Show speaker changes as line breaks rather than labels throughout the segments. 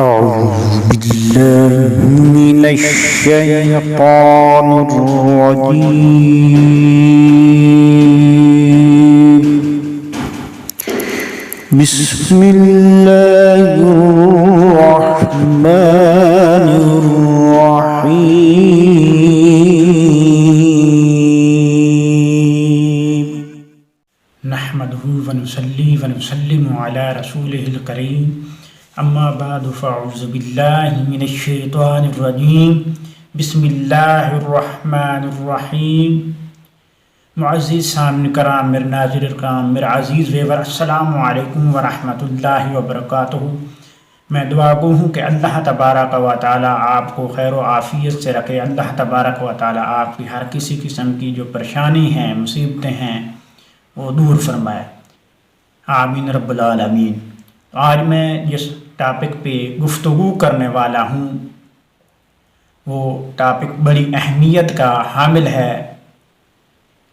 أعوذ بالله من الشيطان الرجيم. بسم الله الرحمن الرحيم.
نحمده ونصلي ونسلم على رسوله الكريم. اما بعد فاعوذ باللہ من الشیطان الرجیم. بسم اللہ الرحمن الرحیم. معزز سامعین کرام، میرے ناظرین کرام، میرے عزیز ویور، السلام علیکم ورحمۃ اللہ وبرکاتہ. میں دعا گو ہوں کہ اللہ تبارک و تعالی آپ کو خیر و عافیت سے رکھے. اللہ تبارک و تعالی آپ کی ہر کسی قسم کی جو پریشانی ہیں، مصیبتیں ہیں، وہ دور فرمائے. آمین رب العالمین. آج میں جس ٹاپک پہ گفتگو کرنے والا ہوں وہ ٹاپک بڑی اہمیت کا حامل ہے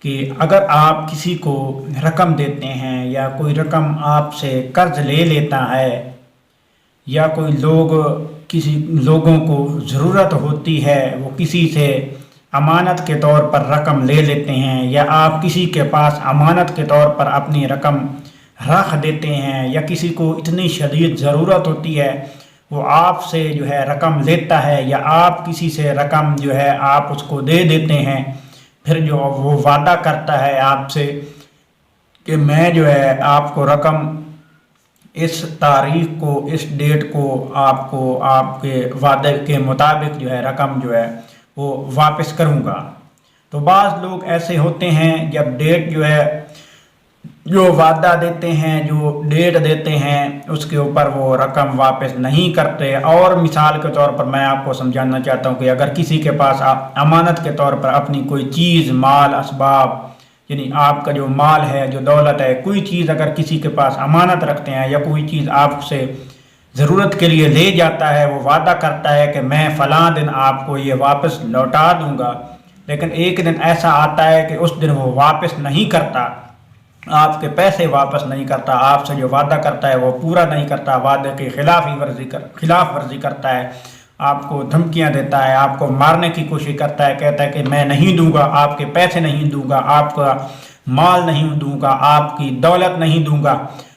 کہ اگر آپ کسی کو رقم دیتے ہیں یا کوئی رقم آپ سے قرض لے لیتا ہے یا کوئی کسی لوگوں کو ضرورت ہوتی ہے، وہ کسی سے امانت کے طور پر رقم لے لیتے ہیں یا آپ کسی کے پاس امانت کے طور پر اپنی رقم رکھ دیتے ہیں یا کسی کو اتنی شدید ضرورت ہوتی ہے وہ آپ سے جو ہے رقم لیتا ہے یا آپ کسی سے رقم جو ہے آپ اس کو دے دیتے ہیں، پھر جو وہ وعدہ کرتا ہے آپ سے کہ میں جو ہے آپ کو رقم اس تاریخ کو، اس ڈیٹ کو آپ کے وعدے کے مطابق جو ہے رقم جو ہے وہ واپس کروں گا. تو بعض لوگ ایسے ہوتے ہیں جب ڈیٹ جو ہے جو وعدہ دیتے ہیں، جو ڈیٹ دیتے ہیں، اس کے اوپر وہ رقم واپس نہیں کرتے. اور مثال کے طور پر میں آپ کو سمجھانا چاہتا ہوں کہ اگر کسی کے پاس آپ امانت کے طور پر اپنی کوئی چیز، مال، اسباب، یعنی آپ کا جو مال ہے، جو دولت ہے، کوئی چیز اگر کسی کے پاس امانت رکھتے ہیں یا کوئی چیز آپ سے ضرورت کے لیے لے جاتا ہے، وہ وعدہ کرتا ہے کہ میں فلاں دن آپ کو یہ واپس لوٹا دوں گا، لیکن ایک دن ایسا آتا ہے کہ اس دن وہ واپس نہیں کرتا، آپ کے پیسے واپس نہیں کرتا، آپ سے جو وعدہ کرتا ہے وہ پورا نہیں کرتا، وعدے کی خلاف ورزی کرتا ہے، آپ کو دھمکیاں دیتا ہے، آپ کو مارنے کی کوشش کرتا ہے، کہتا ہے کہ میں نہیں دوں گا، آپ کے پیسے نہیں دوں گا، آپ کا مال نہیں دوں گا، آپ کی دولت نہیں دوں گا.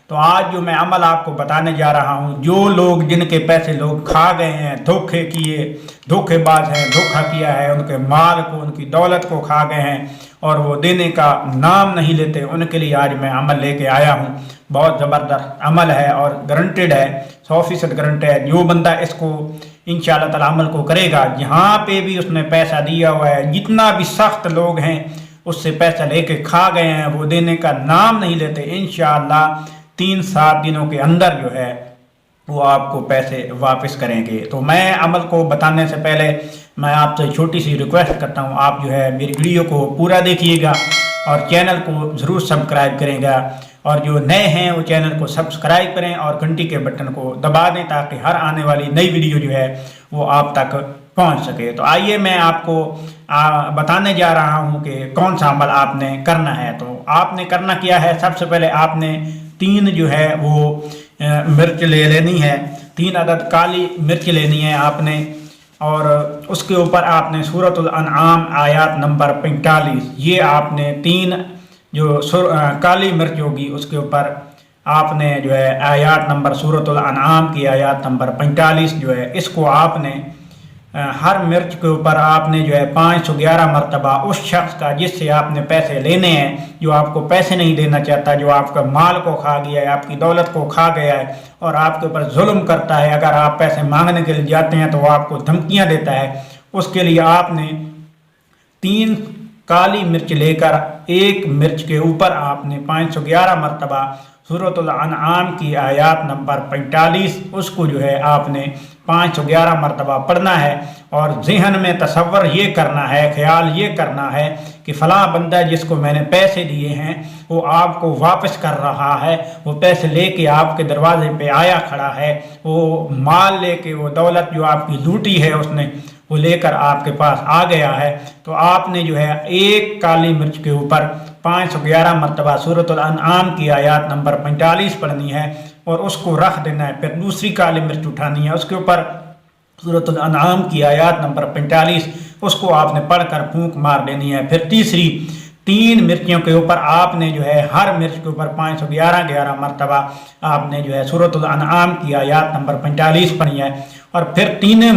تو آج جو میں عمل آپ کو بتانے جا رہا ہوں، جو لوگ جن کے پیسے لوگ کھا گئے ہیں، دھوکے باز ہیں، دھوکہ کیا ہے، ان کے مال کو، ان کی دولت کو کھا گئے ہیں اور وہ دینے کا نام نہیں لیتے، ان کے لیے آج میں عمل لے کے آیا ہوں. بہت زبردست عمل ہے اور گارنٹیڈ ہے، 100% گارنٹی ہے. جو بندہ اس کو انشاءاللہ تعالی عمل کو کرے گا، جہاں پہ بھی اس نے پیسہ دیا ہوا ہے، جتنا بھی سخت لوگ ہیں اس سے پیسہ لے کے کھا گئے ہیں، وہ دینے کا نام نہیں لیتے، انشاءاللہ 3-7 دنوں کے اندر جو ہے وہ آپ کو پیسے واپس کریں گے. تو میں عمل کو بتانے سے پہلے میں آپ سے چھوٹی سی ریکویسٹ کرتا ہوں، آپ جو ہے میری ویڈیو کو پورا دیکھیے گا اور چینل کو ضرور سبسکرائب کریں گا، اور جو نئے ہیں وہ چینل کو سبسکرائب کریں اور گھنٹی کے بٹن کو دبا دیں تاکہ ہر آنے والی نئی ویڈیو جو ہے وہ آپ تک پہنچ سکے. تو آئیے میں آپ کو بتانے جا رہا ہوں کہ کون سا عمل آپ نے کرنا ہے. تو آپ نے کرنا کیا ہے، سب سے پہلے آپ نے 3 جو ہے وہ مرچ لے لینی ہے، 3 عدد کالی مرچ لینی ہے آپ نے، اور اس کے اوپر آپ نے سورۃ الانعام آیات نمبر 45، یہ آپ نے 3 جو کالی مرچ ہوگی اس کے اوپر آپ نے جو ہے آیات نمبر سورۃ الانعام کی آیات نمبر 45 جو ہے اس کو آپ نے ہر مرچ کے اوپر آپ نے جو ہے 511 مرتبہ اس شخص کا جس سے آپ نے پیسے لینے ہیں، جو آپ کو پیسے نہیں دینا چاہتا، جو آپ کا مال کو کھا گیا ہے، آپ کی دولت کو کھا گیا ہے اور آپ کے اوپر ظلم کرتا ہے، اگر آپ پیسے مانگنے کے لیے جاتے ہیں تو وہ آپ کو دھمکیاں دیتا ہے، اس کے لیے آپ نے 3 کالی مرچ لے کر ایک مرچ کے اوپر آپ نے 511 مرتبہ سورۃ الانعام کی آیات نمبر 45 اس کو جو ہے آپ نے 511 مرتبہ پڑھنا ہے، اور ذہن میں تصور یہ کرنا ہے، خیال یہ کرنا ہے کہ فلاں بندہ جس کو میں نے پیسے دیے ہیں وہ آپ کو واپس کر رہا ہے، وہ پیسے لے کے آپ کے دروازے پہ آیا کھڑا ہے، وہ مال لے کے، وہ دولت جو آپ کی لوٹی ہے اس نے وہ لے کر آپ کے پاس آ گیا ہے. تو آپ نے جو ہے ایک کالی مرچ کے اوپر 511 مرتبہ سورۃ الانعام کی آیات نمبر 45 پڑھنی ہے، اور اس کو رکھ دینا ہے، پھر دوسری کالی مرچ اٹھانی ہے، اس کے اوپر سورۃ الانعام کی آیات نمبر 45 اس کو آپ نے پڑھ کر پھونک مار دینی ہے، پھر تیسری 3 مرچیوں کے اوپر آپ نے جو ہے ہر مرچ کے اوپر 511 مرتبہ آپ نے جو ہے سورۃ الانعام کی آیات نمبر 45 پڑھی ہے، اور پھر 3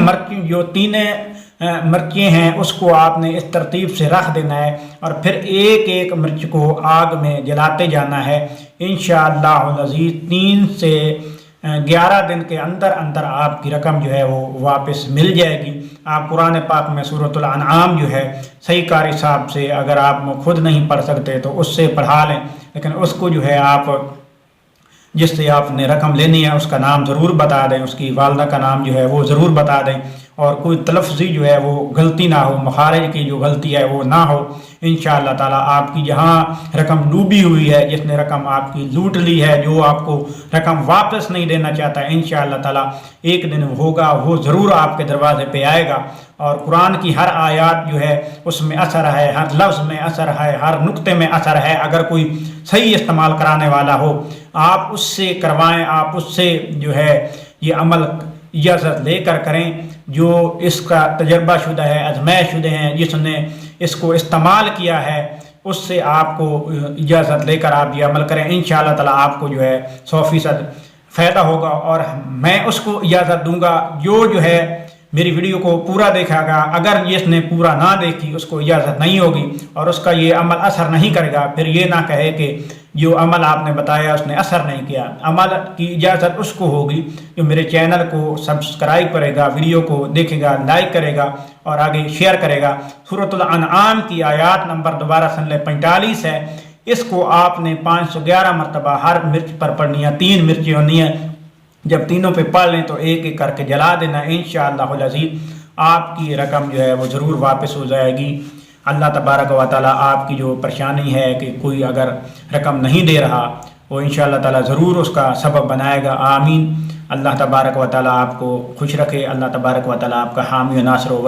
مرچیں ہیں اس کو آپ نے اس ترتیب سے رکھ دینا ہے، اور پھر ایک ایک مرچ کو آگ میں جلاتے جانا ہے۔ انشاءاللہ العزیز 3 سے 11 دن کے اندر اندر آپ کی رقم جو ہے وہ واپس مل جائے گی۔ آپ قرآن پاک میں سورۃ الانعام جو ہے صحیح قاری صاحب سے، اگر آپ خود نہیں پڑھ سکتے تو اس سے پڑھا لیں، لیکن اس کو جو ہے آپ جس سے آپ نے رقم لینی ہے اس کا نام ضرور بتا دیں، اس کی والدہ کا نام جو ہے وہ ضرور بتا دیں، اور کوئی تلفظی جو ہے وہ غلطی نہ ہو، مخارج کی جو غلطی ہے وہ نہ ہو۔ انشاءاللہ تعالیٰ آپ کی جہاں رقم ڈوبی ہوئی ہے، جس نے رقم آپ کی لوٹ لی ہے، جو آپ کو رقم واپس نہیں دینا چاہتا ہے، انشاءاللہ تعالیٰ ایک دن ہوگا وہ ضرور آپ کے دروازے پہ آئے گا، اور قرآن کی ہر آیات جو ہے اس میں اثر ہے، ہر لفظ میں اثر ہے، ہر نقطے میں اثر ہے۔ اگر کوئی صحیح استعمال کرانے والا ہو آپ اس سے کروائیں، آپ اس سے جو ہے یہ عمل اجازت لے کر کریں، جو اس کا تجربہ شدہ ہے، آزمائش شدہ ہیں، جس نے اس کو استعمال کیا ہے، اس سے آپ کو اجازت لے کر آپ یہ عمل کریں۔ انشاءاللہ تعالیٰ آپ کو جو ہے 100% فائدہ ہوگا، اور میں اس کو اجازت دوں گا جو ہے میری ویڈیو کو پورا دیکھا گا، اگر جس نے پورا نہ دیکھی اس کو اجازت نہیں ہوگی اور اس کا یہ عمل اثر نہیں کرے گا، پھر یہ نہ کہے کہ جو عمل آپ نے بتایا اس نے اثر نہیں کیا۔ عمل کی اجازت اس کو ہوگی جو میرے چینل کو سبسکرائب کرے گا، ویڈیو کو دیکھے گا، لائک کرے گا اور آگے شیئر کرے گا۔ سورۃ الانعام کی آیات نمبر دوبارہ سن لیں 45 ہے، اس کو آپ نے 511 مرتبہ ہر مرچ پر پڑھنی ہے، 3 مرچیں ہونی ہیں، جب تینوں پہ پڑھ لیں تو ایک ایک کر کے جلا دینا۔ انشاءاللہ العزیز آپ کی رقم جو ہے وہ ضرور واپس ہو جائے گی۔ اللہ تبارک و تعالیٰ آپ کی جو پریشانی ہے کہ کوئی اگر رقم نہیں دے رہا، وہ انشاءاللہ تعالیٰ ضرور اس کا سبب بنائے گا، آمین۔ اللہ تبارک و تعالیٰ آپ کو خوش رکھے، اللہ تبارک و تعالیٰ آپ کا حامی و ناصر ہو۔